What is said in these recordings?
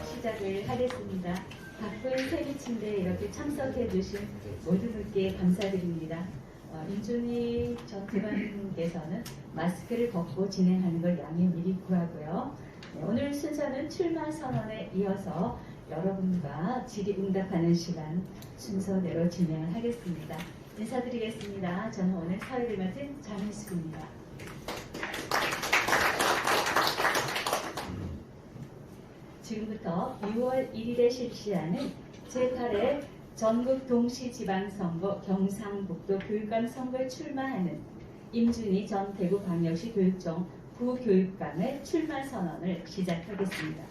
시작을 하겠습니다. 바쁜 세미친데 이렇게 참석해 주신 모든 분께 감사드립니다. 임준희 전 대변인께서는 마스크를 벗고 진행하는 걸 양해 미리 구하고요. 오늘 순서는 출마 선언에 이어서 여러분과 질의응답하는 시간 순서대로 진행을 하겠습니다. 인사드리겠습니다. 저는 오늘 사회를 맡은 장희숙입니다. 지금부터 6월 1일에 실시하는 제8회 전국 동시지방선거 경상북도 교육감 선거에 출마하는 임준희 전 대구광역시 교육청 부교육감의 출마 선언을 시작하겠습니다.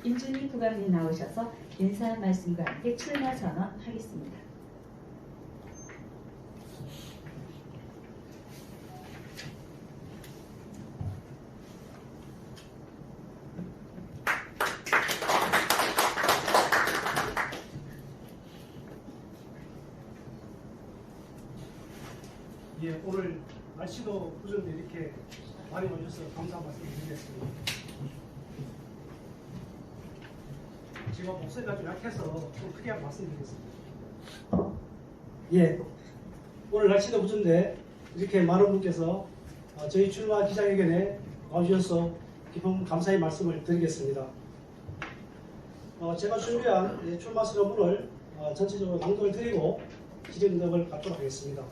임준희 부감님 나오셔서 인사 말씀과 함께 출마 선언하겠습니다. 예, 오늘 날씨도 흐른데 이렇게 많이 오셔서 감사 말씀드리겠습니다. 지금 목소리가 좀 약해서 좀 크게 말씀드리겠습니다. 예, 오늘 날씨도 흐른데 이렇게 많은 분께서 저희 출마 기자회견에 와주셔서 깊은 감사의 말씀을 드리겠습니다. 제가 준비한 출마 서론문을 전체적으로 낭독을 드리고 질의응답을 갖도록 하겠습니다.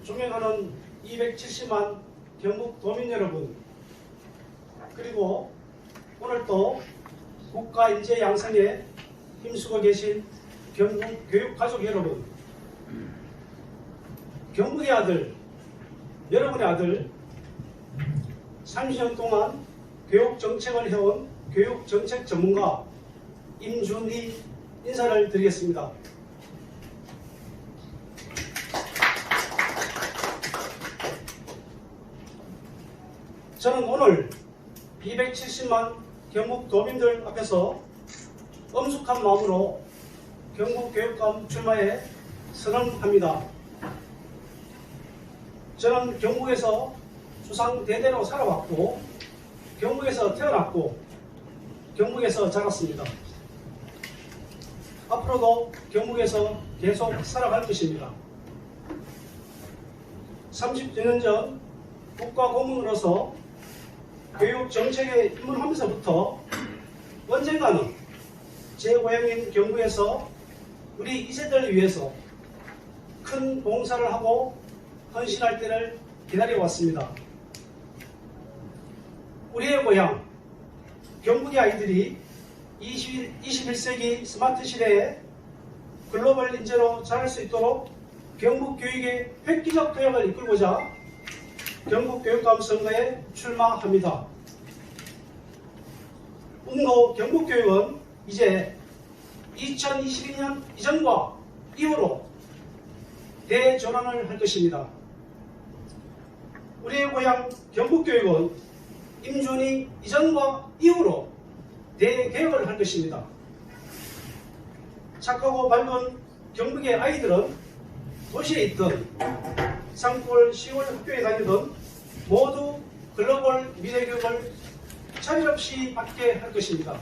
존경하는 270만 경북 도민 여러분, 그리고 오늘 또 국가 인재 양성에 힘쓰고 계신 경북 교육가족 여러분, 경북의 아들, 여러분의 아들, 30년 동안 교육정책을 해온 교육정책 전문가 임준희 인사를 드리겠습니다. 저는 오늘 270만 경북 도민들 앞에서 엄숙한 마음으로 경북 교육감 출마에 선언합니다. 저는 경북에서 조상 대대로 살아왔고, 경북에서 태어났고, 경북에서 자랐습니다. 앞으로도 경북에서 계속 살아갈 것입니다. 30여 년 전 국가고문으로서 교육 정책에 입문하면서부터 언젠가는 제 고향인 경북에서 우리 2세대를 위해서 큰 봉사를 하고 헌신할 때를 기다려왔습니다. 우리의 고향 경북의 아이들이 21세기 스마트 시대에 글로벌 인재로 자랄 수 있도록 경북 교육의 획기적 도약을 이끌고자 경북 교육감 선거에 출마합니다. 음로 경북교육은 이제 2022년 이전과 이후로 대전환을 할 것입니다. 우리의 고향 경북교육은 임준희 이전과 이후로 대개혁을 할 것입니다. 착하고 밝은 경북의 아이들은 도시에 있든 산골 시골 학교에 다니든 모두 글로벌 미래교육을 차질 없이 받게 할 것입니다.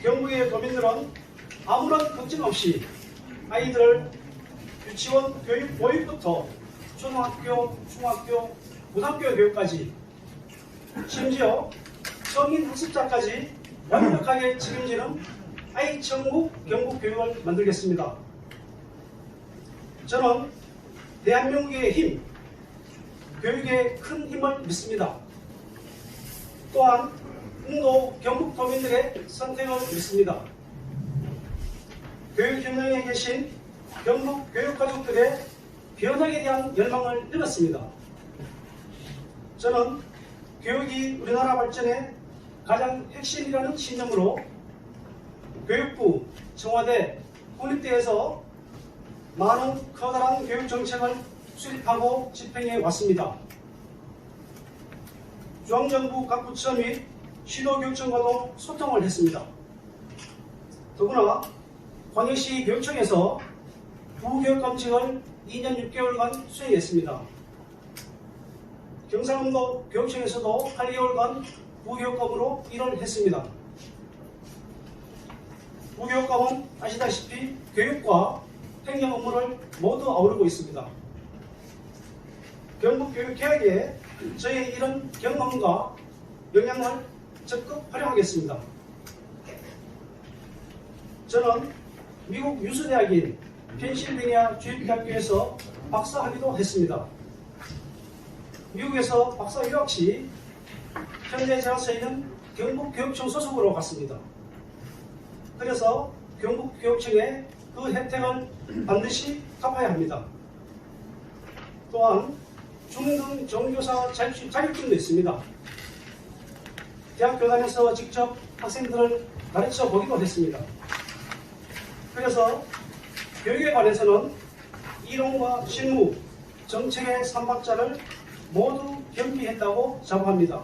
경북의 도민들은 아무런 걱정 없이 아이들을 유치원 교육 보육부터 초등학교, 중학교, 고등학교 교육까지, 심지어 성인 학습자까지 완벽하게 책임지는 아이천국 경북 교육을 만들겠습니다. 저는 대한민국의 힘, 교육에 큰 힘을 믿습니다. 또한 음도 경북 도민들의 선택을 믿습니다. 교육 현장에 계신 경북 교육가족들의 변화에 대한 열망을 읽었습니다. 저는 교육이 우리나라 발전의 가장 핵심이라는 신념으로 교육부, 청와대, 국립대에서 많은 커다란 교육정책을 수립하고 집행해 왔습니다. 중앙정부 각 부처 및 시도교육청과도 소통을 했습니다. 더구나 광역시 교육청에서 부교육감직을 2년 6개월간 수행했습니다. 경상남도 교육청에서도 8개월간 부교육감으로 일을 했습니다. 부교육감은 아시다시피 교육과 행정 업무를 모두 아우르고 있습니다. 경북교육개혁에 저의 이런 경험과 역량을 적극 활용하겠습니다. 저는 미국 유수대학인 펜실베니아 주립대학교에서 박사 학위도 했습니다. 미국에서 박사 유학 시 현재 제가 서 있는 경북교육청 소속으로 갔습니다. 그래서 경북교육청에 그 혜택을 반드시 갚아야 합니다. 또한 중등 정교사 자격증도 있습니다. 대학 교단에서 직접 학생들을 가르쳐 보기도 했습니다. 그래서 교육에 관해서는 이론과 실무, 정책의 3박자를 모두 겸비했다고 자부합니다.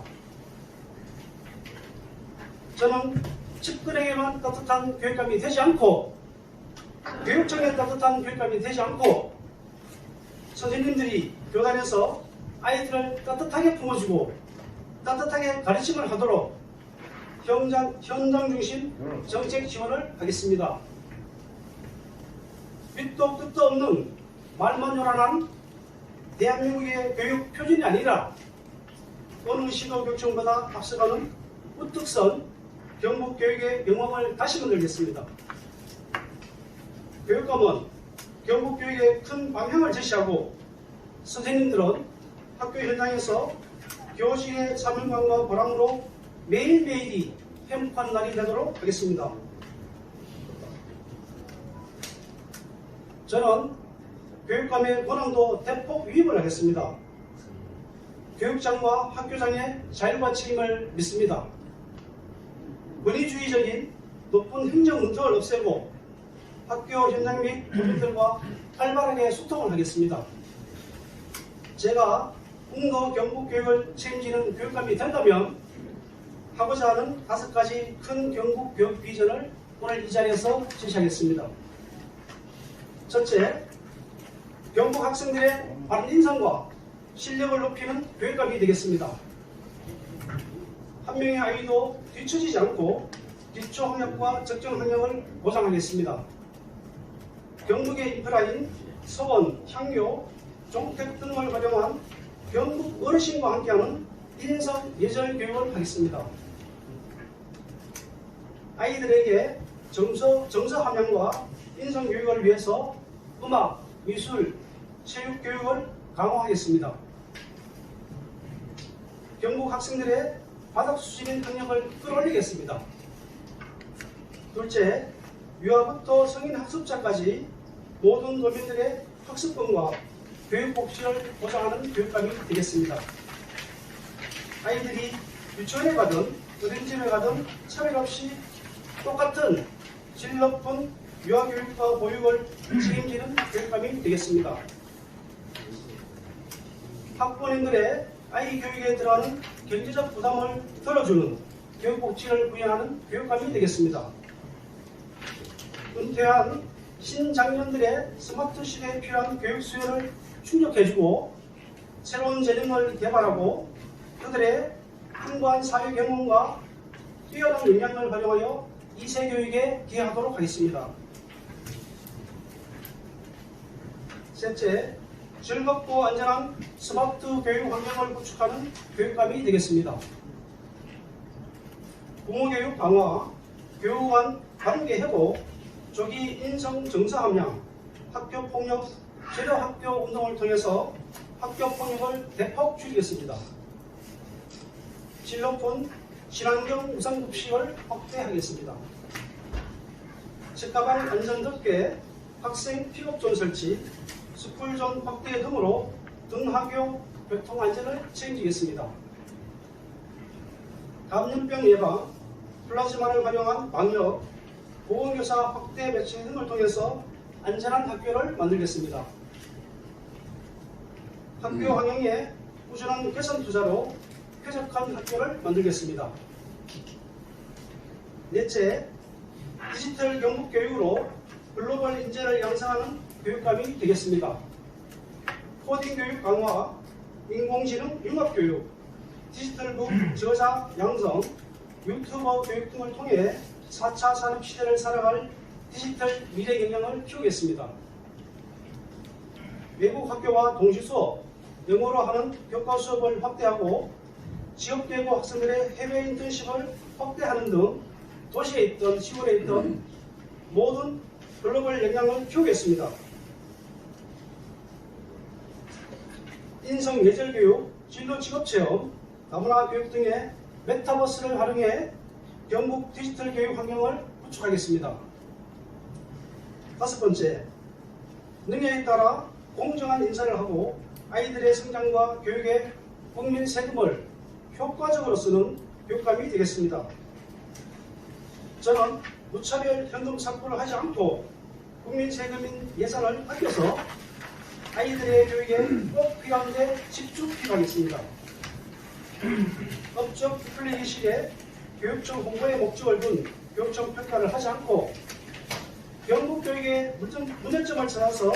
저는 측근에게만 따뜻한 교육감이 되지 않고 교육청에 따뜻한 교육감이 되지 않고 선생님들이 교단에서 아이들을 따뜻하게 품어주고 따뜻하게 가르침을 하도록 현장 중심 정책 지원을 하겠습니다. 밑도 끝도 없는 말만 요란한 대한민국의 교육 표준이 아니라 어느 시도교육청보다 앞서가는 우뚝 선 경북교육의 영광을 다시 만들겠습니다. 교육감은 경북교육의 큰 방향을 제시하고 선생님들은 학교 현장에서 교직의 사명감과 보람으로 매일매일이 행복한 날이 되도록 하겠습니다. 저는 교육감의 권한도 대폭 위임을 하겠습니다. 교육장과 학교장의 자율과 책임을 믿습니다. 권위주의적인 높은 행정 문턱을 없애고 학교 현장 및 교민들과 활발하게 소통을 하겠습니다. 제가 국도 경북교육을 책임지는 교육감이 된다면 하고자 하는 5가지 큰 경북교육 비전을 오늘 이 자리에서 제시하겠습니다. 첫째, 경북 학생들의 바른 인성과 실력을 높이는 교육감이 되겠습니다. 한 명의 아이도 뒤처지지 않고 기초 학력과 적정 학력을 보장하겠습니다. 경북의 인프라인 서원, 향교, 종택 등을 활용한 경북 어르신과 함께하는 인성 예절 교육을 하겠습니다. 아이들에게 정서 함양과 인성 교육을 위해서 음악, 미술, 체육 교육을 강화하겠습니다. 경북 학생들의 바닥 수준인 학력을 끌어올리겠습니다. 둘째, 유아부터 성인 학습자까지 모든 도민들의 학습권과 교육 복지를 보장하는 교육감이 되겠습니다. 아이들이 유치원에 가든 어린이집에 가든 차별 없이 똑같은 질 높은 유아교육과 보육을 책임지는 교육감이 되겠습니다. 학부모님들의 아이 교육에 들어가는 경제적 부담을 덜어주는 교육복지를 부여하는 교육감이 되겠습니다. 은퇴한 신장년들의 스마트 시대에 필요한 교육 수요를 충족해주고 새로운 재능을 개발하고 그들의 풍부한 사회 경험과 뛰어난 역량을 활용하여 2세 교육에 기여하도록 하겠습니다. 셋째, 즐겁고 안전한 스마트 교육 환경을 구축하는 교육감이 되겠습니다. 부모교육 강화, 교육 간 관계 회복, 조기 인성 정서 함양, 학교폭력 제로 학교 운동을 통해서 학교폭력을 대폭 줄이겠습니다. 질 높은 친환경 우상급식을 확대하겠습니다. 책가방 안전덮개, 학생 픽업존 설치, 스쿨존 확대 등으로 등하교 교통안전을 책임지겠습니다. 감염병 예방, 플라즈마를 활용한 방역, 보건교사 확대 배치 등을 통해서 안전한 학교를 만들겠습니다. 학교 환경에 꾸준한 개선 투자로 쾌적한 학교를 만들겠습니다. 넷째, 디지털 경북교육으로 글로벌 인재를 양성하는 교육감이 되겠습니다. 코딩 교육 강화, 인공지능 융합 교육, 디지털북 저자 양성, 유튜버 교육 등을 통해 4차 산업 시대를 살아갈 디지털 미래 역량을 키우겠습니다. 외국 학교와 동시 수업, 영어로 하는 교과 수업을 확대하고 지역계고 학생들의 해외 인턴십을 확대하는 등 도시에 있던 시골에 있던 모든 글로벌 역량을 키우겠습니다. 인성 예절 교육, 진로 직업 체험, 다문화 교육 등의 메타버스를 활용해 경북 디지털 교육 환경을 구축하겠습니다. 5번째, 능력에 따라 공정한 인사를 하고 아이들의 성장과 교육에 국민 세금을 효과적으로 쓰는 교육감이 되겠습니다. 저는 무차별 현금 삭부를 하지 않고 국민 세금인 예산을 아껴서 아이들의 교육에 꼭 필요한 데 집중하겠습니다. 업적 디플레이 시에 교육청 홍보에 목적을 둔 교육청 평가를 하지 않고 경북 교육의 문제점을 찾아서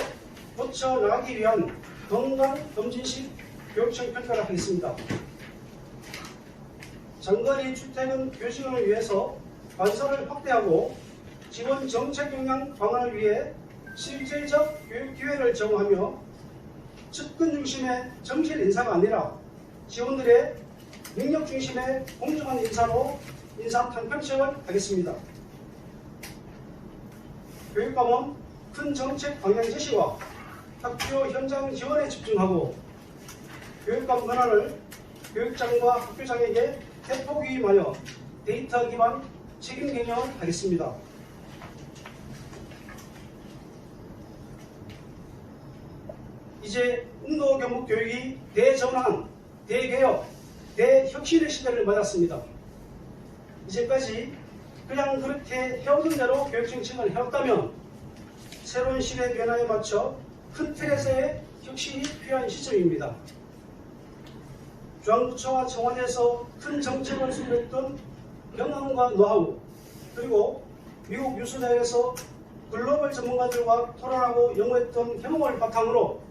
고쳐나가기 위한 건강검진식 교육청 평가를 하겠습니다. 장거리 출퇴근 교직원을 위해서 관사를 확대하고 지원 정책 역량 방안을 위해 실질적 교육 기회를 제공하며 측근 중심의 정실 인사가 아니라 지원들의 능력 중심의 공정한 인사로 인사 탕평책을 하겠습니다. 교육감은 큰 정책 방향 제시와 학교 현장 지원에 집중하고 교육감 권한을 교육장과 학교장에게 대폭 위임하여 데이터 기반 책임 경영을 하겠습니다. 이제 운도 경북 교육이 대전환, 대개혁, 대혁신의 시대를 맞았습니다. 이제까지 그냥 그렇게 해오던 대로 교육 정책을 해왔다면 새로운 시대 변화에 맞춰 큰 틀에서의 혁신이 필요한 시점입니다. 중앙부처와 청와대에서 큰 정책을 수립했던 경험과 노하우, 그리고 미국 유수대학에서 글로벌 전문가들과 토론하고 연구했던 경험을 바탕으로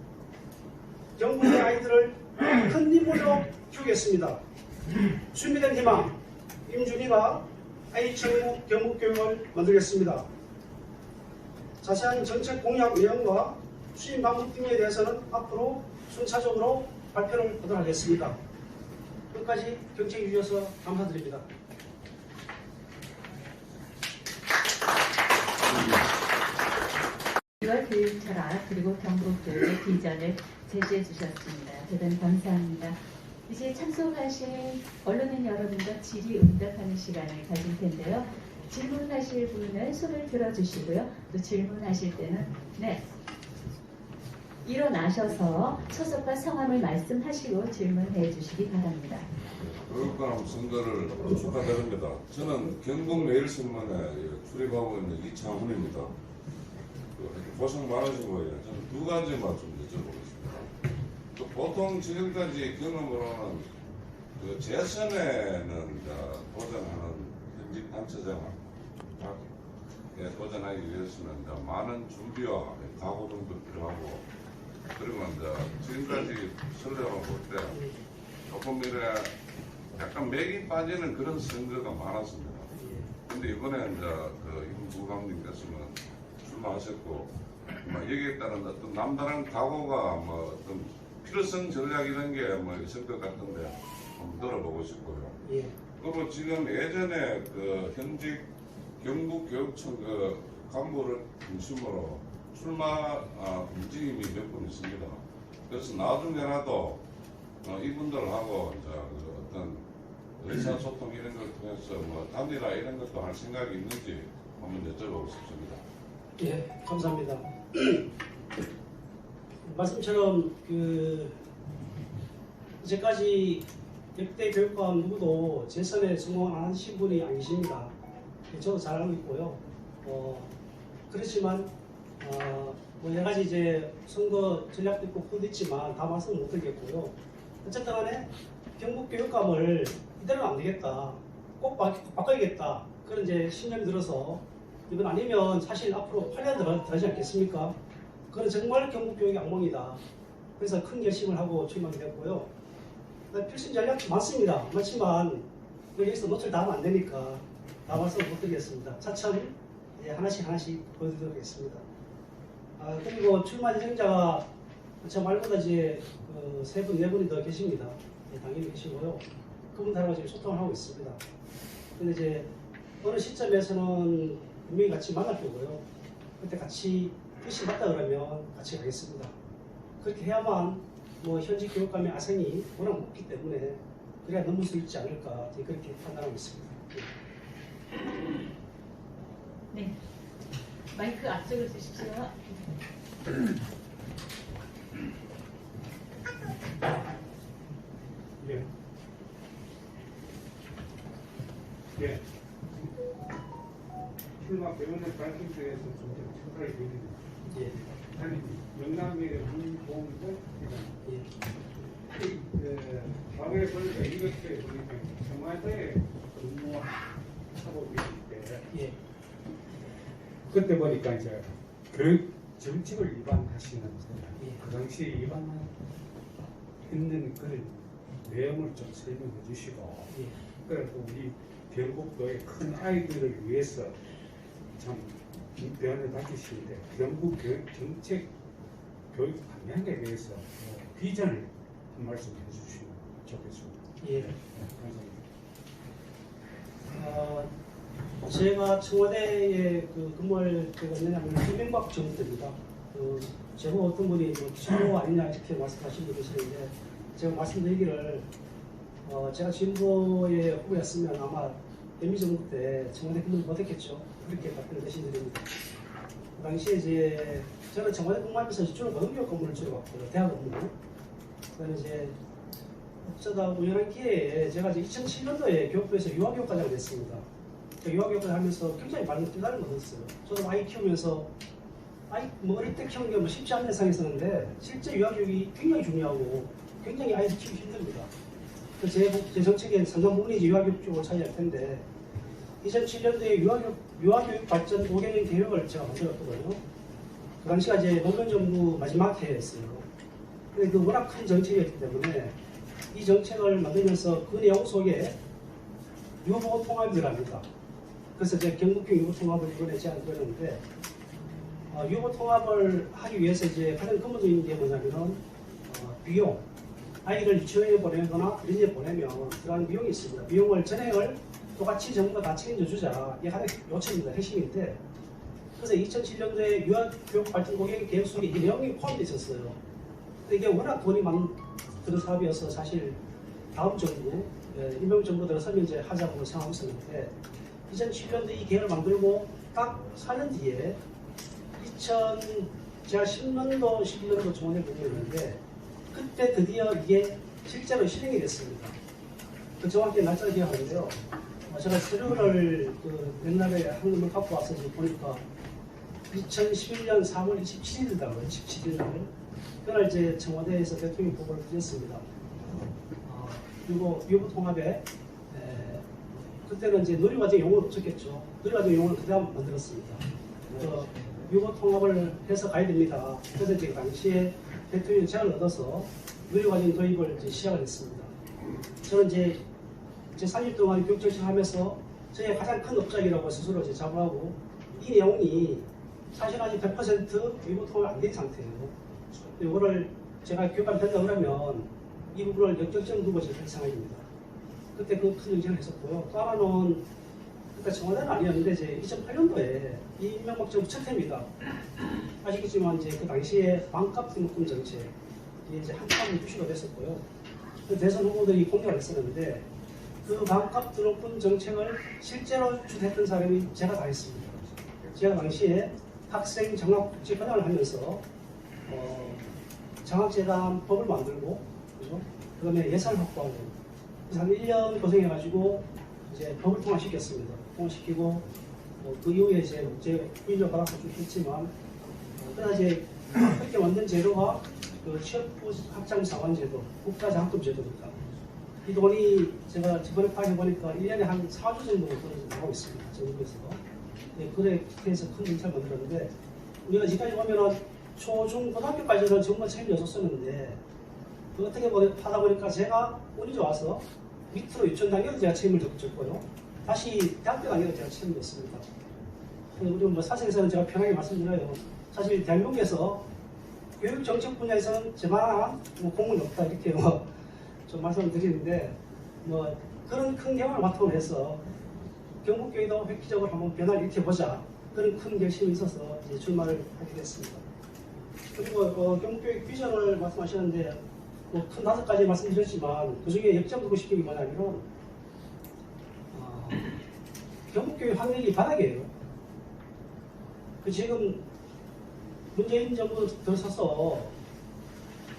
경북의 아이들을 큰 힘으로 키우겠습니다. 준비된 희망, 임준희가 아이천국 경북교육을 만들겠습니다. 자세한 정책 공약 내용과 추진 방법 등에 대해서는 앞으로 순차적으로 발표를 하도록 하겠습니다. 끝까지 경청해 주셔서 감사드립니다. 교육 철학 그리고 경북 교육의 비전을 제시해 주셨습니다. 대단히 감사합니다. 이제 참석하신 언론인 여러분과 질의응답하는 시간을 가질 텐데요. 질문하실 분은 손을 들어주시고요. 또 질문하실 때는 일어나셔서 소속과 성함을 말씀하시고 질문해 주시기 바랍니다. 교육감 선거를 축하드립니다. 저는 경북매일신문에 출입하고 있는 이창훈입니다. 고생 많으시고요. 저는 두 가지만 좀 여쭤보겠습니다. 보통 지금까지 경험으로는 재선에는 도전하는 현직 단체장 도전하기 위해서는 많은 준비와 각오 등도 필요하고, 그리고 지금까지 설레어 볼 때 조금 이래 약간 맥이 빠지는 그런 선거가 많았습니다. 근데 이번에 임 부감님께서는 출마하셨고, 여기에 따른 어떤 남다른 각오가 어떤 필요성 전략 이런 게 있을 것 같은데 한번 들어보고 싶고요. 그리고 지금 예전에 현직 경북교육청 간부를 중심으로 출마 움직임이 몇 분 있습니다. 그래서 나중에라도 이분들하고 어떤 의사소통 이런 걸 통해서 단일화 이런 것도 할 생각이 있는지 한번 여쭤보고 싶습니다. 예, 감사합니다. 말씀처럼 이제까지 역대 교육감 누구도 재선에 성공 안 하신 분이 아니십니다. 저도 잘 알고 있고요. 그렇지만 여러 가지 이제 선거 전략도 있고 그것도 있지만 다 말씀 못 드리겠고요. 어쨌든 간에 경북 교육감을 이대로는 안 되겠다. 꼭 바꿔야겠다. 그런 이제 신념이 들어서 이건 아니면 사실 앞으로 8년 들어가지 않겠습니까? 그건 정말 경북교육의 악몽이다. 그래서 큰 결심을 하고 출마하게 됐고요. 필승 전략 많습니다. 많지만 여기서 노출 다 하면 안 되니까 다 말씀 못 드리겠습니다. 차츰 하나씩 보여드리도록 하겠습니다. 그리고 출마 예정자가 저 말보다 이제 세 분, 네 분이 더 계십니다. 당연히 계시고요. 그분들하고 지금 소통을 하고 있습니다. 근데 이제 어느 시점에서는 분명히 같이 만날 거고요. 그때 같이 뜻이 맞다 그러면 같이 가겠습니다. 그렇게 해야만 뭐 현직 교육감의 아성이 워낙 높기 때문에 그래야 넘을 수 있지 않을까 그렇게 판단하고 있습니다. 네. 마이크 앞쪽으로 주십시오. 예. 예. 출마 배우는 발전소에서 좀 생각이 드립니다. 예. 아니, 영남의 문공도 과거에 보니까 이렇게 보니까 청와대에 근무하고 계실 때 예. 그때 보니까 이제 교육 정책을 위반하시는 예. 그 당시 위반했는 그런 내용을 좀 설명해 주시고 예. 그리고 우리 경북도의 큰 아이들을 위해서 참 대안을 밝히시는데 경북 교육 정책 교육 방향에 대해서 비전을 한 말씀 해주시면 좋겠습니다. 예. 감사합니다. 제가 청와대에 근무를 했냐면 이명박 정부 때입니다. 제가 어떤 분이 진보 아니냐 이렇게 말씀하신 분이 계시는데 제가 말씀드리기를 제가 진보의 후보였으면 아마 MB 정부 때 청와대 근무를 못했겠죠. 그렇게 답변을 대신드립니다. 그 당시에 이제 저는 청와대 근무하면서 주로 고등교육 근무를 주로 받고요. 대학 근무. 그다음에 이제 어쩌다 우연한 기회에 제가 이제 2007년도에 교육부에서 유아교육과장을 됐습니다. 유아교육을 하면서 굉장히 많은 깨달음을 얻었어요. 저도 아이 키우면서 어릴 때 키우는 게 뭐 쉽지 않은 세상이었는데 실제 유아교육이 굉장히 중요하고 굉장히 아이들 키우기 힘듭니다. 제 정책의 상당 부분이 이제 유아교육 쪽으로 차지할 텐데 2007년도에 유아교육 발전 5개년 계획을 제가 만들었거든요. 그 당시가 이제 노무현 정부 마지막 해였어요. 근데 그 워낙 큰 정책이었기 때문에 이 정책을 만들면서 그 내용 속에 유보 통합이 들어갑니다. 그래서 제가 경북형 유보 통합을 이번에 제안드렸는데 유보 통합을 하기 위해서 이제 가장 근본적인 게 뭐냐면은 비용, 아이를 유치원에 보내거나 어린이집에 보내면 들어가는 비용이 있습니다. 비용을 전액을 똑같이 정부가 다 책임져주자. 이게 가장 요청입니다. 핵심인데 그래서 2007년도에 유아교육발전 5개년 계획 속에 이 내용이 포함되어 있었어요. 근데 이게 워낙 돈이 많은 그런 사업이어서 사실 다음 정부, 이명 정부 들어서면 이제 하자고 생각하고 있었는데 2007년도에 이 계획을 만들고 딱 4년 뒤에 제가 10년도, 11년도 정원에 보냈는데 그때 드디어 이게 실제로 실행이 됐습니다. 그 정확히 날짜를 기억하는데요. 제가 서류를 옛날에 한국을 갖고 와서 보니까 2011년 4월 27일이더라고요. 27일 날. 그날 이제 청와대에서 대통령 보고를 드렸습니다. 그리고 유보 통합에 그때는 이제 누리과정 용어를 없었겠죠. 누리과정 용어를 그대로 만들었습니다. 유보 통합을 해서 가야 됩니다. 그래서 이제 당시에 대통령 제안을 얻어서 누리과정 도입을 이제 시작을 했습니다. 저는 이제 30년 동안 교육정책을 하면서 저의 가장 큰 업적이라고 스스로 이제 자부하고 이 내용이 사실 아직 100% 유보 통합이 안 된 상태예요. 이거를 제가 교육감이 된다 그러면 이 부분을 역적점 두고 제가 할 생각입니다. 그때 그 큰 의견을 했었고요. 또 하나는 그때 청와대는 아니었는데 이제 2008년도에 이명박 정부 첫 해입니다. 아시겠지만 이제 그 당시에 반값 등록금 정책 이제 한참 이슈가 됐었고요. 그 대선 후보들이 공약을 했었는데 그 반값 등록금 정책을 실제로 주도했던 사람이 제가 다 했습니다. 제가 당시에 학생 장학 국제과정을 하면서 장학재단 법을 만들고 그죠? 그다음에 예산 확보하고 그래서 한 1년 고생해가지고 이제 법을 통과시켰습니다. 통과시키고 그 이후에 이제 인정 받아서 좀 했지만 그러나 이제 그렇게 만든 제도가 그 취업부 학장 상환제도, 국가장학금 제도입니다. 이 돈이 제가 저번에 파악해 보니까 1년에 한 4조 정도 나오고 있습니다. 정부에서. 그래 해서 큰 문제를 만들었는데 우리가 지금까지 보면은 초중 고등학교까지는 정말 책임이 없었었는데 어떻게 하다 보니까 제가 운이 좋아서 밑으로 유치원 단계도 제가 책임을 졌고요. 다시 대학교 단계도 제가 책임을 졌습니다. 우리 뭐 사실에서는 제가 편하게 말씀드려요. 사실 대한민국에서 교육 정책 분야에서는 저만한 뭐 공문이 없다 이렇게 좀 말씀을 드리는데 뭐 그런 큰 경험을 바탕으로 해서 경북교회도 획기적으로 한번 변화를 일으켜보자 그런 큰 결심이 있어서 이제 출마를 하게 됐습니다. 그리고 경북교회 비전을 말씀하셨는데 뭐 큰 5가지 말씀드렸지만 그 중에 역점두고 싶은 게 뭐냐면 경북교회 학력이 바닥이에요. 지금 문재인 정부 들어서서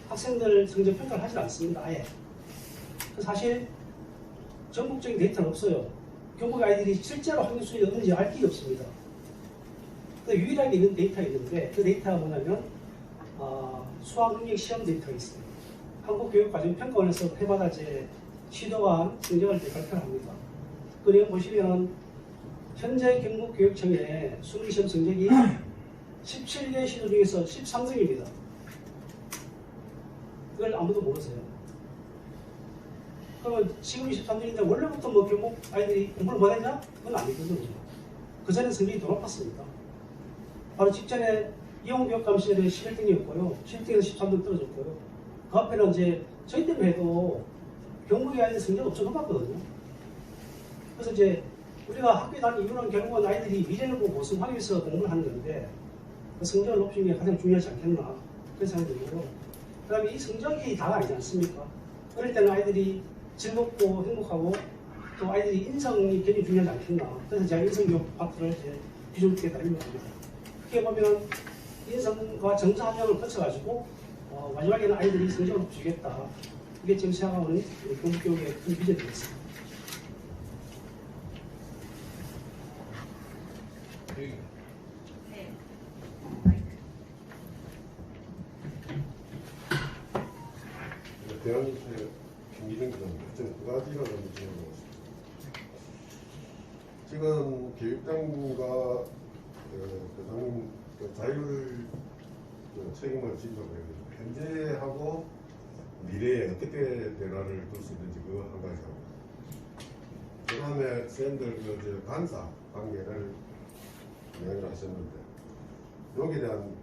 학생들 성적 평가를 하지 않습니다. 아예. 사실 전국적인 데이터는 없어요. 경북 아이들이 실제로 학력 수준이 어떤지 알 길이 없습니다. 유일하게 있는 데이터가 있는데 그 데이터가 뭐냐면 수학 능력 시험 데이터가 있어요. 한국교육과정평가원에서 해마다 이제 시도한 성적을 발표를 합니다. 그 내용 보시면 현재 경북교육청의 수능시험 성적이 17개 시도 중에서 13등입니다. 그걸 아무도 모르세요. 그러면 지금 23등인데 원래부터 뭐 경북 아이들이 공부를 못했냐? 그건 아니거든요. 그 전에 성적이 더 높았습니다. 바로 직전에 이용교육감 시절에 11등이었고요. 11등에서 13등 떨어졌고요. 그 앞에는 이제 저희 때문에 해도 경북의 아이들 성적이 엄청 높았거든요. 그래서 이제 우리가 학교에 다니는 이유는 결국은 아이들이 미래를 보고 우승하기 위해서 공부를 하는 건데 그 성적을 높이는 게 가장 중요하지 않겠나 그런 생각이 들고요. 그 다음에 이 성적이 다가 아니지 않습니까? 어릴 때는 아이들이 즐겁고 행복하고 또 아이들이 인성이 굉장히 중요하지 않겠나. 그래서 제가 인성교육 파트를 이제 비중 있게 다니는 겁니다. 그게 보면 인성과 정서 함량을 거쳐가지고 마지막에는 아이들이 성적을 높여주겠다. 이게 지금 생각하는 경북교육의 큰 비전이 되겠습니다. 네. 대한민국의 김기정처럼 두 가지가 먼저 질문하고 싶습니다. 지금 교육당과 교장님 자율 책임을 지도록 현재하고 미래에 어떻게 변화를 둘 수 있는지 그거 한 가지 하고 그 다음에 쌤들 간사 관계를 이야기를 하셨는데 여기에 대한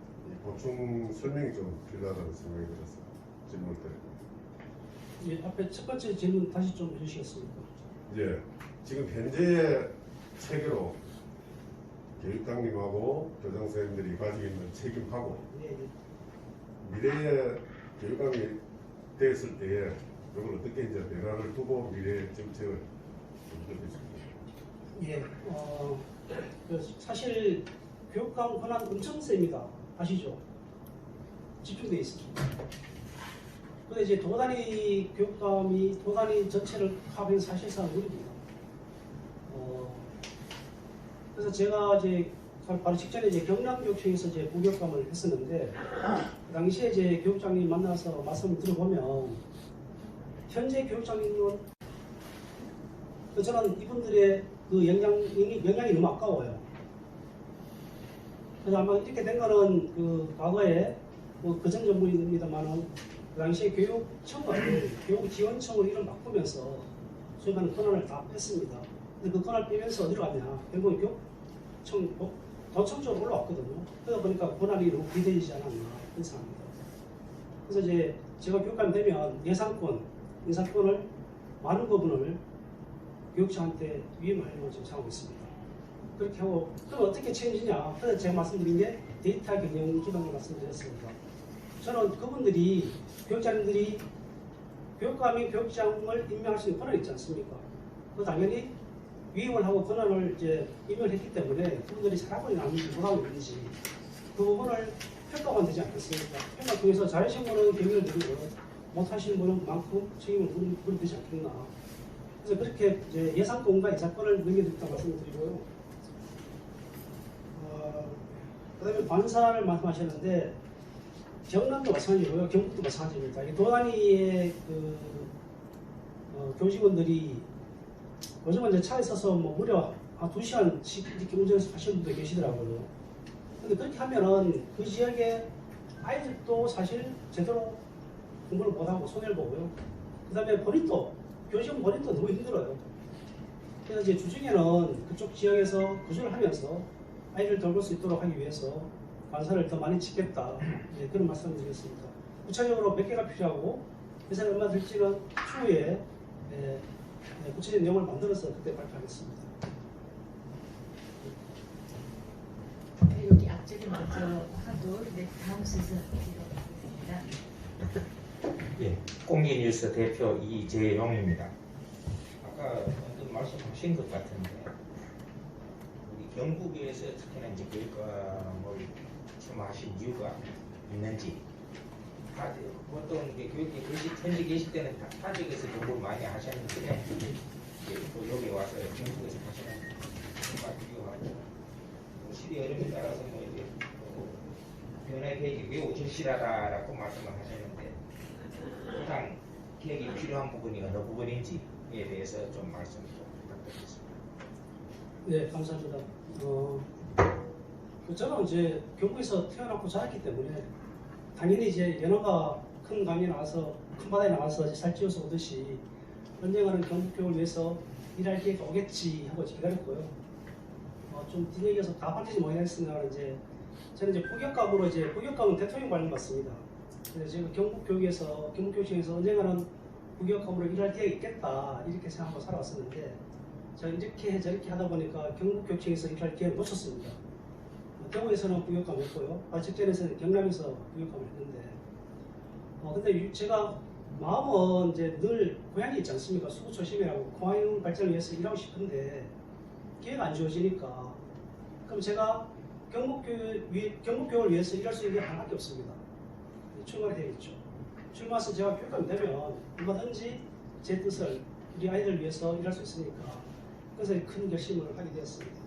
보충 설명이 좀 필요하다는 생각이 들어서 질문을 드립니다. 예, 앞에 첫 번째 질문 다시 좀 해주시겠습니까? 예, 지금 현재의 체계로 교육당님하고 교장선생님들이 가지고 있는 책임하고 예, 예. 미래의 교육감이 됐을 때에 이걸 어떻게 이제 변화를 두고 미래의 정책을 예, 사실 교육감 권한 엄청 셉니다. 아시죠? 집중되어 있습니다. 근데 이제 도단위 교육감이 도단위 전체를 파악하는 사실상 무리입니다. 그래서 제가 이제 바로 직전에 이제 경남교육청에서 이제 부교육감을 했었는데 그 당시에 이제 교육장님 만나서 말씀을 들어보면 현재 교육장님은 저는 이분들의 그 영향이 너무 아까워요. 그래서 아마 이렇게 된 거는 그 과거에 뭐 그전 정부입니다만은 그 당시에 교육청을 교육지원청으로 이름 바꾸면서 소유하는 권한을 다 뺐습니다. 근데 그 권한을 빼면서 어디로 갔냐? 결국 교육청 도청 쪽으로 올라왔거든요. 그러다 보니까 권한이 너무 비대해지지 않았나 그런 생각입니다. 그래서 이제 제가 교육감이 되면 인사권을 많은 부분을 교육청한테 위임하려고 지금 생각하고 있습니다. 그렇게 하고 그럼 어떻게 책임지냐? 그래서 제가 말씀드린 게 데이터 경영 기반으로 말씀드렸습니다. 저는 그분들이 교육장님들이 교육감이 교육장을 임명할 수 있는 권한이 있지 않습니까? 그 당연히 위임을 하고 권한을 이제 임명을 했기 때문에 그분들이 잘하고 있는지 못하고 있는지 그 부분을 평가하면 되지 않겠습니까? 평가 통해서 잘하신 분은 경력을 드리고 못하신 분은 그만큼 책임을 물으면 되지 않겠나. 그래서 그렇게 이제 예산권과 예산권을 넘겨드렸다고 말씀을 드리고요. 그 다음에 관사를 말씀하셨는데 경남도 마찬가지고요. 경북도 마찬가지입니다. 도단위의 교직원들이 요즘은 이제 차에 서서 뭐 무려 2시간씩 이렇게 운전해서 가시는 분도 계시더라고요. 근데 그렇게 하면은 그 지역에 아이들도 사실 제대로 공부를 못하고 손해를 보고요. 그 다음에 본인도, 교직 본인도 너무 힘들어요. 그래서 이제 주중에는 그쪽 지역에서 구조를 하면서 아이를 돌볼 수 있도록 하기 위해서 관사를 더 많이 짓겠다. 네, 그런 말씀을 드리겠습니다. 구체적으로 몇 개가 필요하고 예산이 얼마 들지는 추후에 구체적인 내용을 만들어서 그때 발표하겠습니다. 네, 여기 앞쪽에 먼저 하고 다음 순서 드리겠습니다. 예, 공기뉴스 대표 이재용입니다. 아까 말씀하신 것 같은데 우리 경북에서 특히나 이제 교육감을 출마하신 이유가 있는지 보통 이제 교육계 현재 계실 때는 타직에서 공부를 많이 하셨는데 또 여기 와서 경북에서 하시는 것과 비교하고 시대 흐름에 따라서 뭐 이제 변화의 계획이 매우 절실하다라고 말씀을 하셨는데 가장 계획이 필요한 부분이 어느 부분인지에 대해서 좀 말씀 좀 부탁드리겠습니다. 네, 감사합니다. 저는 이제 경북에서 태어났고 자랐기 때문에 당연히 이제 연어가 큰 강에 나와서 큰 바다에 나와서 살찌워서 오듯이 언젠가는 경북 교육을 위해서 일할 기회가 오겠지 하고 기다렸고요. 좀 뒤얘기해서 다 빠지지 못했으나 이제 저는 이제 부교감으로 부교감은 대통령 관련 받습니다. 그래서 제가 경북교육에서 경북교육청에서 언젠가는 부교감으로 일할 기회가 있겠다 이렇게 생각하고 살아왔었는데 제가 이렇게 저렇게 하다 보니까 경북교육청에서 일할 기회를 놓쳤습니다. 대구에서는 부교감이었고요. 직전에서는 경남에서 부교감을 했는데 근데 제가 마음은 이제 늘 고향이 있지 않습니까? 수구 초심이라고 공항 발전을 위해서 일하고 싶은데 기회가 안 주어지니까 그럼 제가 경북교육을 위해서 일할 수 있는 게 하나밖에 없습니다. 출마를 해야겠죠. 출마해서 제가 교육감이 되면 얼마든지 제 뜻을 우리 아이들 위해서 일할 수 있으니까 그래서 큰 결심을 하게 되었습니다.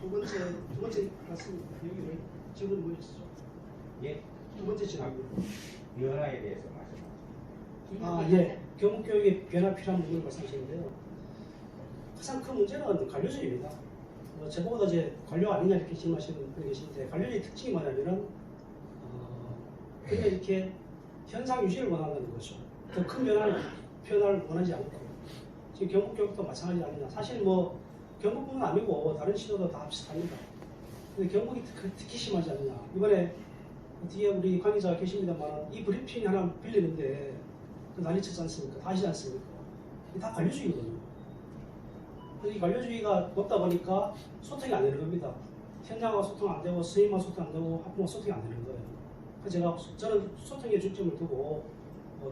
두 번째 말씀 여기를 질문 뭐였죠? 예, 두 번째 질문. 변화에 대해서 말씀하십니다. 예. 경북교육의 변화 필요한 부분을 말씀하시는데요. 가장 큰 문제는 관료주의입니다. 저보다 이제 관료 아니냐 이렇게 질문하시는 분이 계신데 관료주의 특징이 뭐냐면은 그냥 이렇게 현상 유지를 원하는 거죠. 더 큰 변화를 원하지 않고 지금 경북교육도 마찬가지 아니냐. 사실 뭐 경북뿐만 아니고 다른 시도도 다 비슷합니다. 근데 경북이 특히 심하지 않느냐. 이번에 뒤에 우리 관계자가 계십니다만 이 브리핑 하나 빌리는데 난리쳤지 않습니까? 다 하시지 않습니까? 이게 다 관료주의거든요. 이 관료주의가 높다 보니까 소통이 안 되는 겁니다. 현장과 소통 안 되고 스님과 소통 안 되고 학부모 소통이 안 되는 거예요. 그래서 저는 소통에 중점을 두고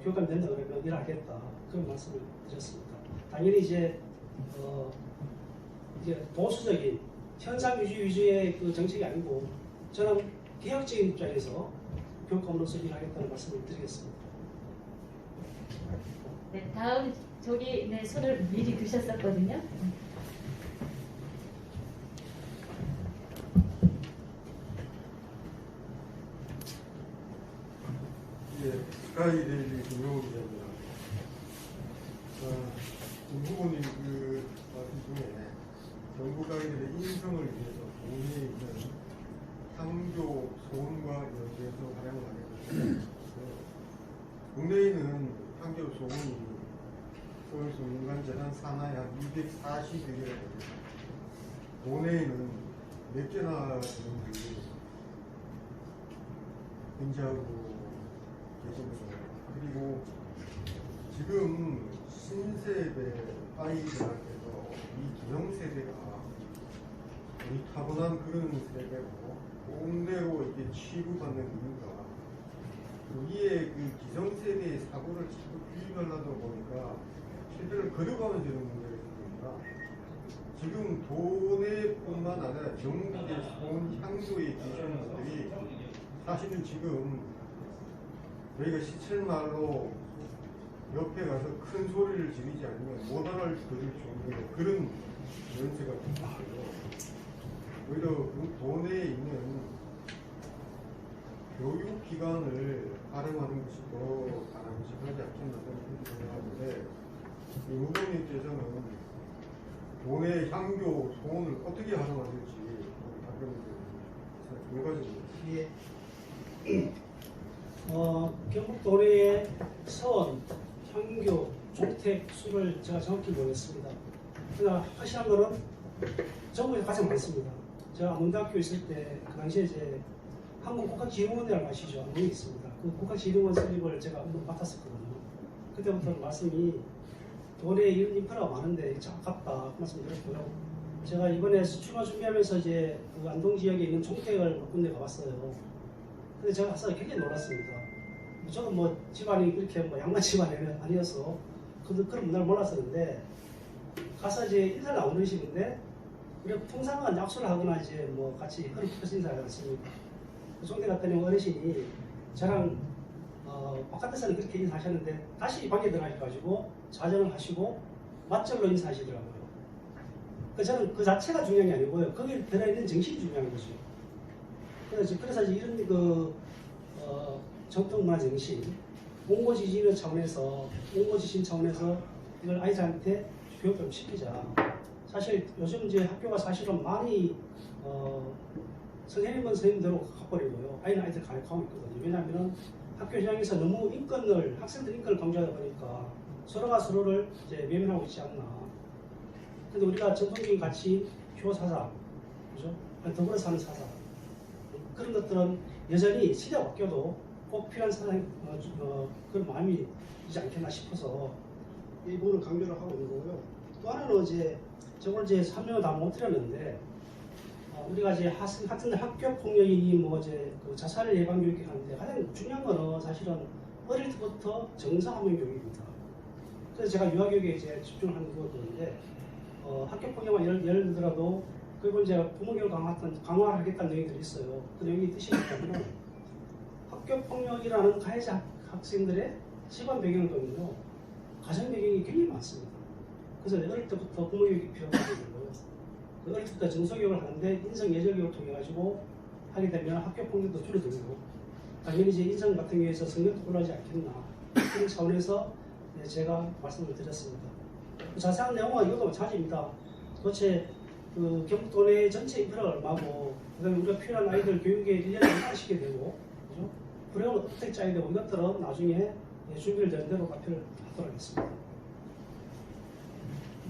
교육감이 된다 그러면 일하겠다 그런 말씀을 드렸습니다. 당연히 이제 보수적인 현상 유지 위주의 그 정책이 아니고 저는 개혁적인 입장에서 교육감으로서 일하겠다는 말씀을 드리겠습니다. 네, 다음 저기 손을 미리 드셨었거든요. 예, 스카이데일리 김용우 기자입니다. 김부모님 그 말씀 중에 정부 아이들의 인성을 위해서 동네에 있는 상조 소원과 연계해서 활용을 하겠습니다. 국내에 있는 상조 소원이 서울 성균관재단 산하에 한 240여 개가 됩니다. 도내에는 몇 개나 되는 분이 인지하고 계십니다. 그리고 지금 신세대 아이들한테서 이 기성세대가 이 타고난 그런 세대로 꼰대로 이렇게 취급받는 이유가 여기에 그 기성세대의 사고를 자꾸 규입하려다 보니까 실제로 걸어가면 되는 문제가 있습니다. 지금 도내뿐만 아니라 전국의 손향도에 계시는 분들이 사실은 지금 저희가 시쳇말로 옆에 가서 큰 소리를 지르지 않으면 못 알아들을 정도의 그런 연세가 있어요. 오히려 그 도내에 있는 교육 기관을 활용하는 것이 더 바람직하지 않겠나 생각하는데 이 후보님께서는 돈의 향교, 돈을 어떻게 활용하실지 답변을 몇 가지. 예. 경북 도내의 서원, 향교, 종택 수를 제가 정확히 모르겠습니다. 그러나 확실한 거는 전국에 가장 많습니다. 제가 안동대학교 있을 때 그 당시에 이제 한국국가기능원이라는 아시죠? 안동에 있습니다. 그 국가기능원 설립을 제가 한번 맡았었거든요. 그때부터 말씀이 도내에 이런 인프라가 많은데 참 아깝다 그 말씀 드렸고요. 제가 이번에 출마 준비하면서 이제 그 안동 지역에 있는 종택을 몇 군데 가봤어요. 근데 제가 가서 굉장히 놀랐습니다. 저는 뭐 집안이 그렇게 뭐 양반 집안에는 아니어서 그런 문화를 몰랐었는데 가서 이제 인사를 나오는 식인데 우리가 통상은 약속을 하거나 이제 뭐 같이 허리 펴서 인사를 하습니까? 종대 갔더니 어르신이 저랑 바깥에서는 그렇게 인사하셨는데 다시 방에 들어가셔가지고 자정을 하시고 맞절로 인사하시더라고요. 저는 그 자체가 중요한 게 아니고요. 거기에 들어있는 정신이 중요한 거죠. 그래서 이런 전통문화 정신, 옹고지신 차원에서 이걸 아이들한테 교육 좀 시키자. 사실 요즘 이제 학교가 사실은 많이 선생님은 선생님대로 가버리고요. 아이는 아이들 가르치고 있거든요. 왜냐하면 학교 현장에서 너무 학생들 인권을 강조하다 보니까 서로가 서로를 이제 외면하고 있지 않나. 근데 우리가 전통적인 가치, 효사상, 그죠? 더불어 사는 사상, 그런 것들은 여전히 시대가 바뀌어도 꼭 필요한 사상, 그런 마음이 있지 않겠나 싶어서 이 부분을 강조를 하고 있는 거고요. 또 하나는 이제 저걸 이제 설명을 다 못 드렸는데 우리가 이제 학생들 학교 폭력이니 뭐 이제 그 자살 예방 교육을 하는데 가장 중요한 거는 사실은 어릴 때부터 정서학문 교육입니다. 그래서 제가 유아교육에 이제 집중하는 거였는데 학교 폭력만 예를 들어도 그리고 이제 부모교육을 강화를 하겠다는 내용들이 있어요. 그 내용이 뜻이 뭐냐면 학교 폭력이라는 가해자 학생들의 집안 배경을 보면요 가정 배경이 굉장히 많습니다. 그래서 어릴 때부터 부모교육이 필요하거든요. 어릴 때부터 정서교육을 하는데 인성 예절교육을 통해 가지고 하게 되면 학교 폭력도 줄어들고 당연히 이제 인성 같은 경우에서 성격도 올라가지 않겠나 그런 차원에서 제가 말씀을 드렸습니다. 자세한 내용은 이것도 마찬가지입니다. 도대체 그 경북 도내 전체 인프라가 얼마고 그다음에 우리가 필요한 아이들 교육에 1년에 얼마나 시게 되고 그죠? 프로그램을 어떻게 짜야 되고 이것들은 나중에 준비를 된 대로 발표를 하도록 하겠습니다.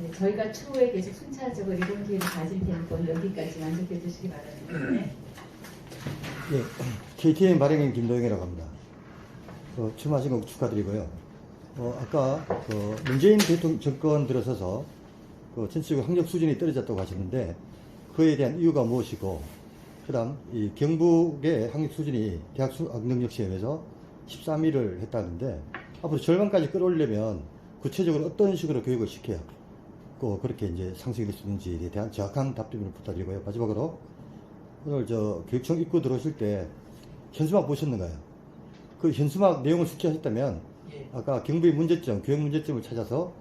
네, 저희가 추후에 계속 순차적으로 이런 기회를 가질 테니까 오늘 여기까지 만족해 주시기 바랍니다. 네. 예, KTN 발행인 김도영이라고 합니다. 출마하신 거 축하드리고요. 아까 문재인 대통령 정권 들어서서 전체적으로 학력 수준이 떨어졌다고 하셨는데 그에 대한 이유가 무엇이고, 그다음 이 경북의 학력 수준이 대학 수학능력 시험에서 13위를 했다는데 앞으로 절반까지 끌어올리려면 구체적으로 어떤 식으로 교육을 시켜야 그렇게 이제 상승이 될 수 있는지에 대한 정확한 답변을 부탁드리고요. 마지막으로 오늘 교육청 입구 들어오실 때 현수막 보셨는가요? 그 현수막 내용을 숙지하셨다면 아까 경부의 문제점, 교육 문제점을 찾아서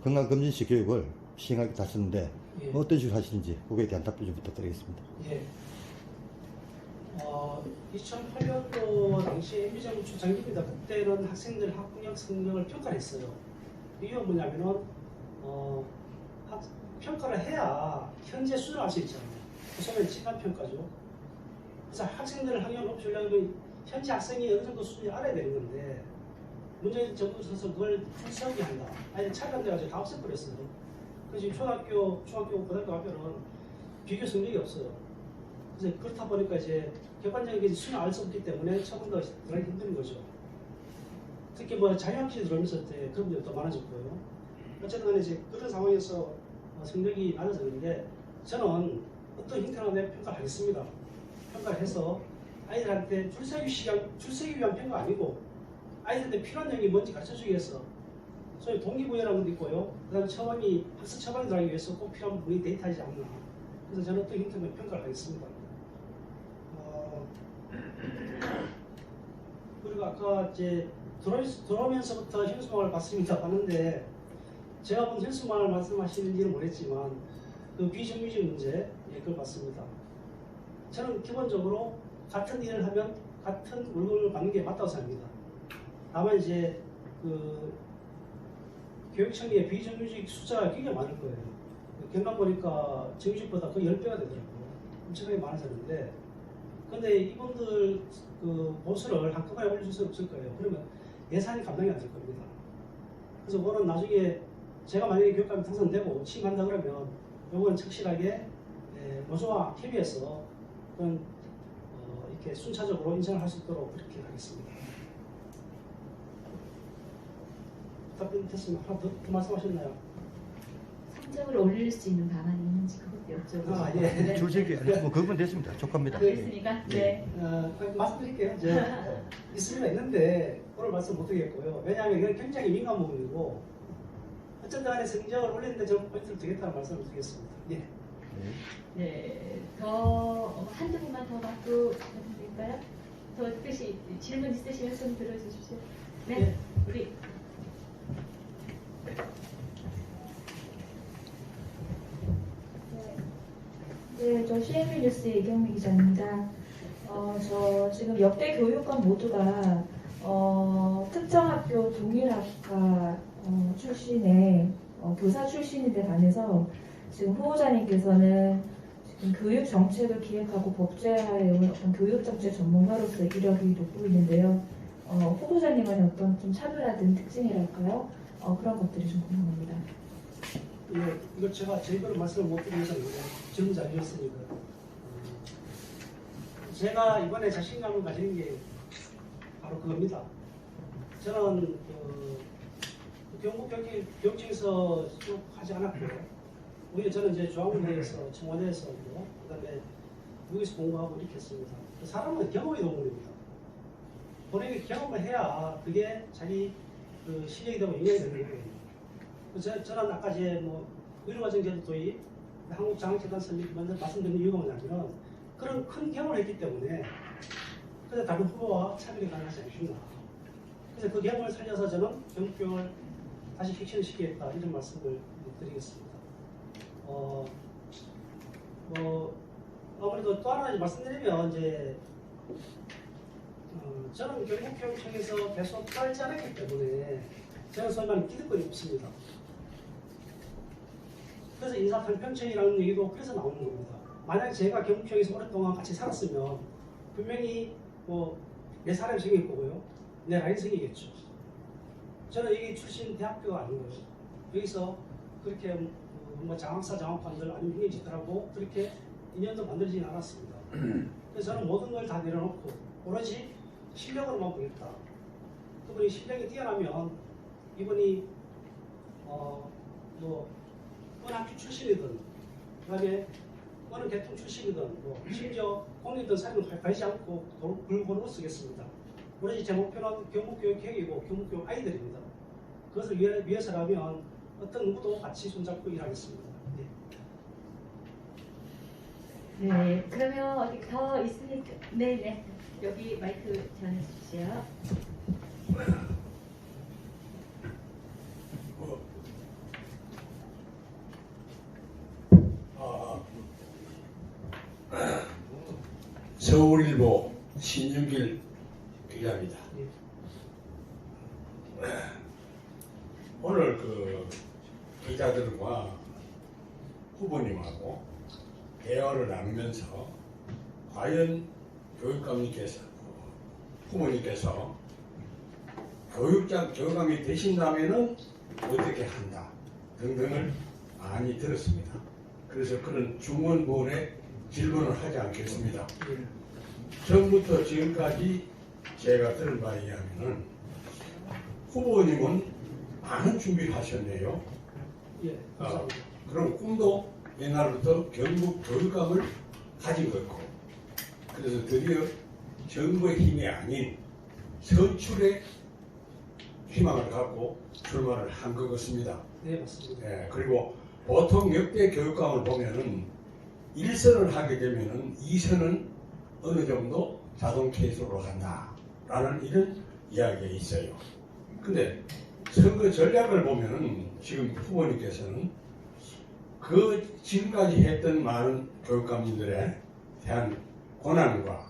건강검진식 교육을 시행하겠다 하셨는데 어떤 식으로 하시는지 거기에 대한 답변 좀 부탁드리겠습니다. 예. 2008년도 당시에 MB정부 초창기입니다. 그때는 학생들 학력 성적을 평가를 했어요. 이유가 뭐냐면은 평가를 해야 현재 수준을 알 수 있잖아요. 그 소위 진단평가죠. 그래서 학생들을 학력을 높이려면 현재 학생이 어느 정도 수준이 알아야 되는 건데 문재인 정부에서 그걸 풀세우게 한다. 아니 차관돼가지고 다 없애버렸어요. 그래서 지금 초등학교, 중학교, 고등학교 학교는 비교 성적이 없어요. 그래서 그렇다 보니까 이제 객관적인 수준을 알 수 없기 때문에 처음부터 들어가기 힘든 거죠. 특히 뭐 자유학시 들어오면서 그런 분들이 더 많아졌고요. 어쨌든 간에 이제 그런 상황에서 성적이 낮아졌는데 저는 어떤 형태로 내 평가를 하겠습니다. 평가를 해서 아이들한테 줄 세우기 위한 평가 아니고 아이들한테 필요한 내용이 뭔지 가르쳐주기 위해서 소위 동기부여라는 것도 있고요. 그 다음에 학습 처방이 들어가기 위해서 꼭 필요한 부분이 데이터이지 않나. 그래서 저는 어떤 형태로 평가를 하겠습니다. 그리고 아까 이제 들어오면서부터 현수막을 봤는데 제가 본 현수막을 말씀하시는지는 모르겠지만 그 비정규직 문제 그걸 봤습니다. 저는 기본적으로 같은 일을 하면 같은 월급을 받는 게 맞다고 생각합니다. 다만 이제 그 교육청의 비정규직 숫자가 굉장히 많을 거예요. 경감 보니까 정규직보다 거의 10배가 되더라고요. 엄청나게 많아졌는데, 근데 이분들 그 보수를 한꺼번에 올릴 수는 없을 거예요. 그러면 예산이 감당이 안 될 겁니다. 그래서 그거는 나중에 제가 만약에 교육감이 당선되고 취임한다 그러면 요건 착실하게 노조와 협의해서 그런 이렇게 순차적으로 인정을 할 수 있도록 그렇게 하겠습니다. 답변 됐습니다. 하나 더 말씀하셨나요? 성적을 올릴 수 있는 방안이 있는지 그것도 여쭤보고 아, 예. 줄제기 뭐 그건 됐습니다. 족합니다. 그거 있으니까 네. 말씀드릴게요. 있습니다. 있는데 오늘 말씀 못 드리겠고요. 왜냐하면 이건 굉장히 민감 부분이고 어쨌든 간에 성적을 올리는데 저는 포인트를 두겠다는 말씀을 드리겠습니다. 예. 네, 더 한두 분만 더 받고 될까요? 더 뜻이 질문 있으시면 좀 들어주십시오. 네, 네. 우리 네, 저 CNB 뉴스 이경미 기자입니다. 저 지금 역대 교육감 모두가 특정 학교 동일학과 출신의 교사 출신인데 반해서 지금 후보자님께서는 지금 교육 정책을 기획하고 법제화해온 어떤 교육 정책 전문가로서 이력이 돋보이는데요. 후보자님은 어떤 좀 차별화된 특징이랄까요? 그런 것들이 좀 궁금합니다. 예, 이거 제가 제대로 말씀을 못 드리면서 질문 잘 드렸으니까. 제가 이번에 자신감을 가지는 게 바로 그겁니다. 저는 경북 교육청에서 쭉 하지 않았고요. 오히려 저는 이제 중앙대에서 청와대에서 그다음에 미국에서 공부하고 이렇게 했습니다. 사람은 경험이 도움입니다. 본인이 경험을 해야 그게 자기 그 실력이 되고 영향이 되는 거예요. 저는 아까 이제 의료과정 제도 도입, 한국장학재단 설립 먼저 말씀드린 이유가 뭐냐면 그런 큰 경험을 했기 때문에 그래서 다른 후보와 차별이 가능하지 않겠나. 그래서 그 경험을 살려서 저는 경북교육을 다시 혁신시키겠다 이런 말씀을 드리겠습니다. 아무래도 또 하나 말씀드리면 이제 저는 경북교육청에서 계속 떨지 않았기 때문에 저는 소위 말하는 기득권이 없습니다. 그래서 인사평평청이라는 얘기도 그래서 나오는 겁니다. 만약 제가 경북청에서 오랫동안 같이 살았으면 분명히 내 사람이 생길 거고요. 내 라인이 생기겠죠. 저는 여기 출신 대학교가 아니고요. 여기서 그렇게 장학사, 장학관들 아니면 행정지들하고 그렇게 인연도 만들지는 않았습니다. 그래서 저는 모든 걸 다 내려놓고 오로지 실력으로만 보겠다. 그분이 실력이 뛰어나면 이분이 어느 학교 출신이든 그다음에 어느 계통 출신이든 심지어 공립이든 사립이든 가리지 않고 골고루 쓰겠습니다. 오로지 제 목표는 경북교육 계획이고 경북교육 아이들입니다. 그것을 위해서라면 어떤 누구도 같이 손잡고 일하겠습니다. 네. 네, 그러면 어디 더 있으니까 네네 여기 마이크 전해주십시오. 서울일보 신윤길 기자입니다. 오늘 그 기자들과 후보님하고 대화를 나누면서 과연 교육감님께서 후보님께서 교육감이 되신다면은 어떻게 한다 등등을 많이 들었습니다. 그래서 그런 중원부원의 질문을 하지 않겠습니다. 처음부터 지금까지 제가 들은 바에 의하면 후보님은 많은 준비를 하셨네요. 예, 감사합니다. 그럼 꿈도 옛날부터 경북 교육감을 가진 거고, 그래서 드디어 정부의 힘이 아닌 선출의 희망을 갖고 출마를 한 것 같습니다. 네, 맞습니다. 그리고 보통 역대 교육감을 보면은 1선을 하게 되면은 2선은 어느 정도 자동 케이스로 한다라는 이런 이야기가 있어요. 근데 선거 전략을 보면은 지금 후보님께서는 그 지금까지 했던 많은 교육감님들에 대한 고난과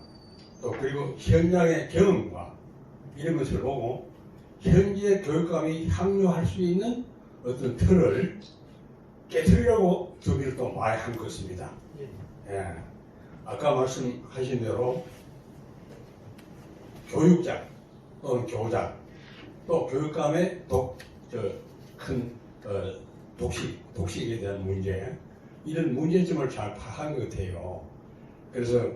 또 그리고 현장의 경험과 이런 것을 보고 현재 교육감이 향유할 수 있는 어떤 틀을 깨트리려고 준비를 또 많이 한 것입니다. 예. 아까 말씀하신 대로 교육장 또는 교장 또 교육감의 큰 독식에 대한 문제 이런 문제점을 잘 파악한 것 같아요. 그래서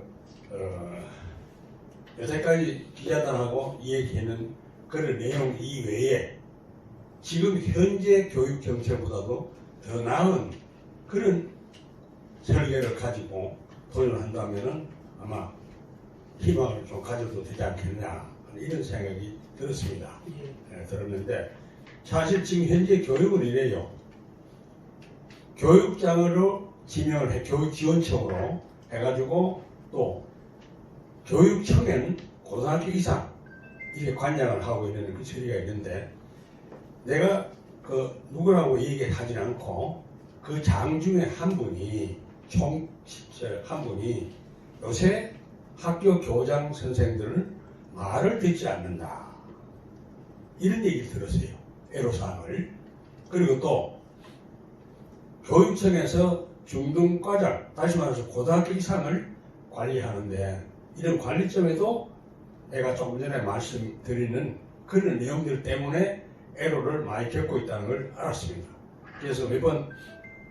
여태까지 기자단하고 이야기하는 그런 내용 이외에 지금 현재 교육 정책보다도 더 나은 그런 설계를 가지고 도전한다면은 아마 희망을 좀 가져도 되지 않겠냐 이런 생각이 들었습니다. 들었는데 사실 지금 현재 교육은 이래요. 교육장으로 지명을 해 교육지원청으로 해가지고 또 교육청에는 고등학교 이상 이렇게 관장을 하고 있는 그 처리가 있는데 내가 그 누구라고 얘기하지 않고 그 장 중에 한 분이 한 분이 요새 학교 교장 선생들은 말을 듣지 않는다 이런 얘기를 들었어요. 애로사항을. 그리고 또 교육청에서 중등과장 다시 말해서 고등학교 이상을 관리하는데 이런 관리점에도 내가 조금 전에 말씀드리는 그런 내용들 때문에 애로를 많이 겪고 있다는 걸 알았습니다. 그래서 매번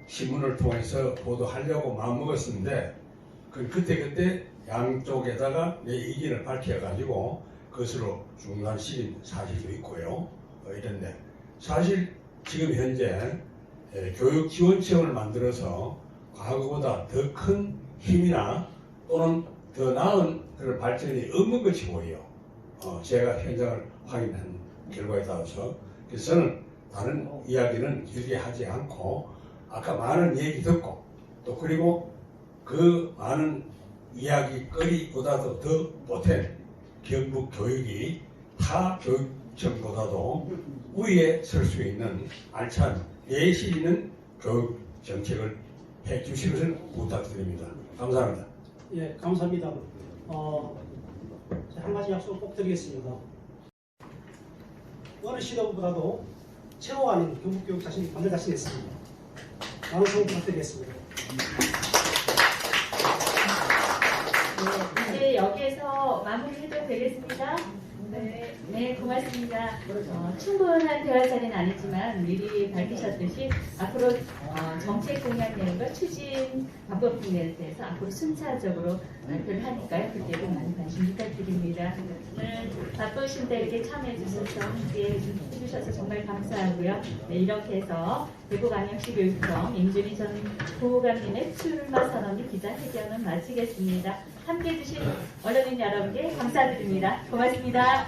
신문을 통해서 보도하려고 마음먹었는데 그때 양쪽에다가 내 의견을 밝혀가지고 그것으로 중단시킨 사실도 있고요. 이런데 사실 지금 현재 교육지원청을 만들어서 과거보다 더 큰 힘이나 또는 더 나은 그런 발전이 없는 것이 보여요. 제가 현장을 확인한 결과에 따라서. 그래서 저는 다른 이야기는 길게 하지 않고 아까 많은 얘기 듣고 또 그리고 그 많은 이야기거리보다도 더 보탠 경북 교육이 타 교육청보다도 위에 설 수 있는 알찬 예시 있는 교육 정책을 해 주시는 것을 부탁드립니다. 감사합니다. 예, 감사합니다. 한 가지 약속 꼭 드리겠습니다. 어느 시도보다도 최고하는 경북교육 만들 자신 있습니다. 많은 성원 부탁드리겠습니다. 네, 이제 여기에서 마무리해도 되겠습니다. 네, 고맙습니다. 충분한 대화 자리는 아니지만 미리 밝히셨듯이 앞으로 정책 공약 내용과 추진 방법 등에 대해서 앞으로 순차적으로 발표를 하니까요. 그때도 많은 관심 부탁드립니다. 오늘 바쁘신데 이렇게 참여해 주셔서 함께 해주셔서 정말 감사하고요. 네, 이렇게 해서 대구광역시 교육청 임준희 전 부감님의 출마 선언 및 기자회견은 마치겠습니다. 함께해 주신 언론인 여러분께 감사드립니다. 고맙습니다.